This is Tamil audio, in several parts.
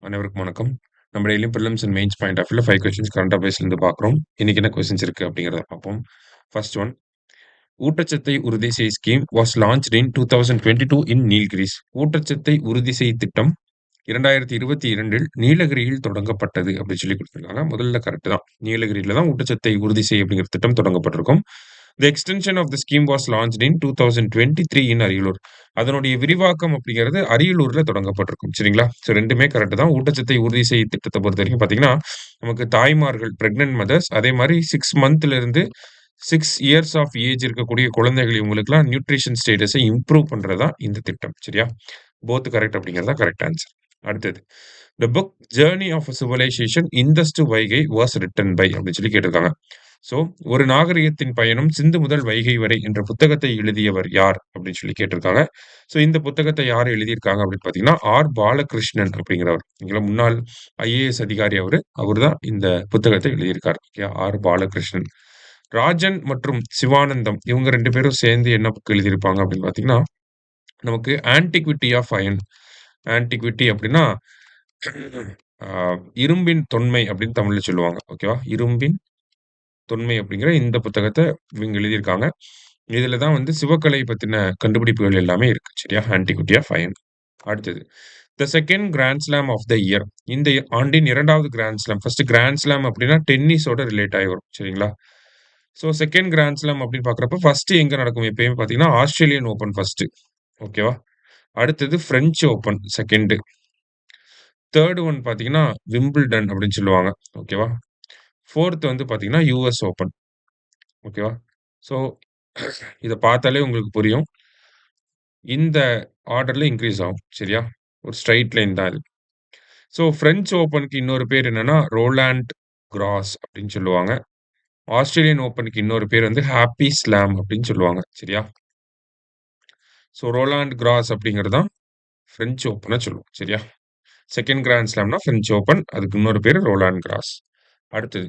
அனைவருக்கும் வணக்கம். நம்ம டெய்லியும் prelims and mains point of வியூல 5 கொஸ்டின்ஸ் கரண்ட் அஃபேர்ஸ்லேருந்து பார்க்குறோம். இன்னைக்கு என்ன கொஸ்டின்ஸ் இருக்கு அப்படிங்கிறத பார்ப்போம். ஃபர்ஸ்ட் ஒன், ஊட்டச்சத்தை உறுதி செய் ஸ்கீம் வாஸ் லான்ச்ட் இன் 2022 இன் நீல்கிரிஸ். ஊட்டச்சத்தை உறுதி செய் திட்டம் 2022 நீலகிரியில் தொடங்கப்பட்டது அப்படின்னு சொல்லி கொடுத்துருக்காங்க. முதல்ல கரெக்ட் தான். நீலகிரியில தான் ஊட்டச்சத்தை உறுதி செய் அப்படிங்கிற திட்டம் தொடங்கப்பட்டிருக்கும். The extension of the scheme was launched in 2023 in Ariyalur. அதனுடைய விரிவாக்கம் அப்படிங்கிறது அரியலூர்ல தொடங்கப்பட்டிருக்கும். சரிங்களா? ஸோ 2மே கரெக்ட் தான். ஊட்டச்சத்தை உறுதி செய் திட்டத்தை பொறுத்தவரைக்கும் பார்த்தீங்கன்னா, நமக்கு தாய்மார்கள் பிரெக்னன்ட் மதர்ஸ் அதே மாரி 6 மந்த்ல இருந்து 6 இயர்ஸ் ஆஃப் ஏஜ் இருக்கக்கூடிய குழந்தைகள் இவங்களுக்கெல்லாம் நியூட்ரிஷன் ஸ்டேட்டஸை இம்ப்ரூவ் பண்றது தான் இந்த திட்டம். சரியா? போத் கரெக்ட் அப்படிங்கிறது தான் கரெக்ட் ஆன்சர். அடுத்தது, the book journey of a civilisation Indus to Vaigai was written by அப்படின்னு சொல்லி கேட்டிருக்காங்க. ஸோ ஒரு நாகரிகத்தின் பயணம் சிந்து முதல் வைகை வரை என்ற புத்தகத்தை எழுதியவர் யார் அப்படின்னு சொல்லி கேட்டிருக்காங்க. ஸோ இந்த புத்தகத்தை யார் எழுதியிருக்காங்க அப்படின்னு பார்த்தீங்கன்னா, ஆர் பாலகிருஷ்ணன் அப்படிங்கிறவர். இங்கே முன்னாள் ஐஏஎஸ் அதிகாரி அவர் தான் இந்த புத்தகத்தை எழுதியிருக்கார். Okay, R Balakrishnan. ராஜன் மற்றும் சிவானந்தம் இவங்க 2 பேரும் சேர்ந்து என்ன புக் எழுதியிருப்பாங்க அப்படின்னு பார்த்தீங்கன்னா, நமக்கு ஆன்டிக்விட்டி ஆஃப் அயன். ஆன்டிக்விட்டி அப்படின்னா இரும்பின் தொன்மை அப்படின்னு தமிழ்ல சொல்லுவாங்க. ஓகேவா? இரும்பின் தொன்மை அப்படிங்கிற இந்த புத்தகத்தை இவங்க எழுதியிருக்காங்க. இதுல தான் வந்து சிவக்கலை பத்தின கண்டுபிடிப்புகள் எல்லாமே இருக்கு. சரியா? Antiquity of iron. அடுத்தது, the second grand slam of the year. இந்த ஆண்டின் 2வது grand slam. First grand slam அப்படின்னா டென்னிஸோட ரிலேட் ஆகி வரும். சரிங்களா? ஸோ செகண்ட் கிராண்ட் ஸ்லாம் அப்படின்னு பார்க்குறப்ப ஃபர்ஸ்ட் எங்க நடக்கும் எப்பயுமே பார்த்தீங்கன்னா, ஆஸ்திரேலியன் ஓப்பன் ஃபர்ஸ்ட். ஓகேவா? அடுத்தது French open second. Third one பார்த்தீங்கன்னா, விம்பிள்டன் அப்படின்னு சொல்லுவாங்க. ஓகேவா? ஃபோர்த் வந்து பார்த்தீங்கன்னா, யுஎஸ் ஓப்பன். ஓகேவா? ஸோ இத பார்த்தாலே உங்களுக்கு புரியும். இந்த ஆர்டர்ல இன்கிரீஸ் ஆகும். சரியா? ஒரு ஸ்ட்ரெய்ட் லைன் தான் இது. ஸோ பிரெஞ்சு ஓப்பனுக்கு இன்னொரு பேர் என்னன்னா, ரோலாண்ட் கிராஸ் அப்படின்னு சொல்லுவாங்க. ஆஸ்திரேலியன் ஓப்பனுக்கு இன்னொரு பேர் வந்து ஹாப்பி ஸ்லாம் அப்படின்னு சொல்லுவாங்க. சரியா? ஸோ ரோலாண்ட் கிராஸ் அப்படிங்கிறது தான் பிரெஞ்சு ஓப்பன சொல்லுவோம். சரியா? செகண்ட் கிராண்ட் ஸ்லாம்னா பிரெஞ்சு ஓப்பன். அதுக்கு இன்னொரு பேரு ரோலாண்ட் கிராஸ். அடுத்தது,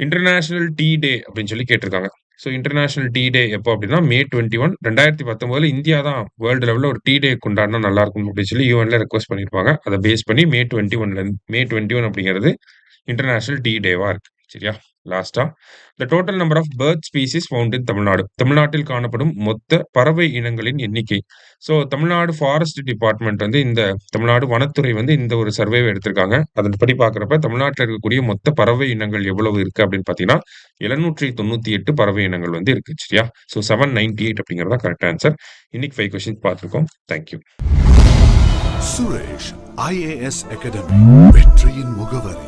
இன்டர்நேஷனல் டீ டே அப்படின்னு சொல்லி கேட்டிருக்காங்க. ஸோ இன்டர்நேஷனல் டீ டே எப்போ அப்படின்னா, மே 21 2019 இந்தியா தான் வேர்ல்டு லெவல்ல ஒரு டீ டே கொண்டாடினா நல்லா இருக்கும் அப்படின்னு சொல்லி யூஎன்ல ரெக்வெஸ்ட் பண்ணியிருப்பாங்க. அதை பேஸ் பண்ணி மே 21 அப்படிங்கிறது இன்டர்நேஷனல் டீ டேவா இருக்கு. சரியா? லாஸ்டா, the total number of bird species found in Tamil Nadu. தமிழ்நாட்டில் காணப்படும் மொத்த பறவை இனங்களின் எண்ணிக்கை. ஸோ தமிழ்நாடு ஃபாரஸ்ட் டிபார்ட்மெண்ட் வந்து இந்த தமிழ்நாடு வனத்துறை வந்து இந்த ஒரு சர்வேவை எடுத்திருக்காங்க. அதன்படி பார்க்குறப்ப தமிழ்நாட்டில் இருக்கக்கூடிய மொத்த பறவை இனங்கள் எவ்வளவு இருக்கு அப்படின்னு பார்த்தீங்கன்னா, 798 பறவை இனங்கள் வந்து இருக்கு. சரியா? ஸோ 798 அப்படிங்கிறது தான் கரெக்ட் ஆன்சர். இன்னைக்கு 5 கொஸ்டின்ஸ் பார்த்துருக்கோம். தேங்க்யூ. சுரேஷ் IAS அகாடமி, வெற்றியின் முகவரி.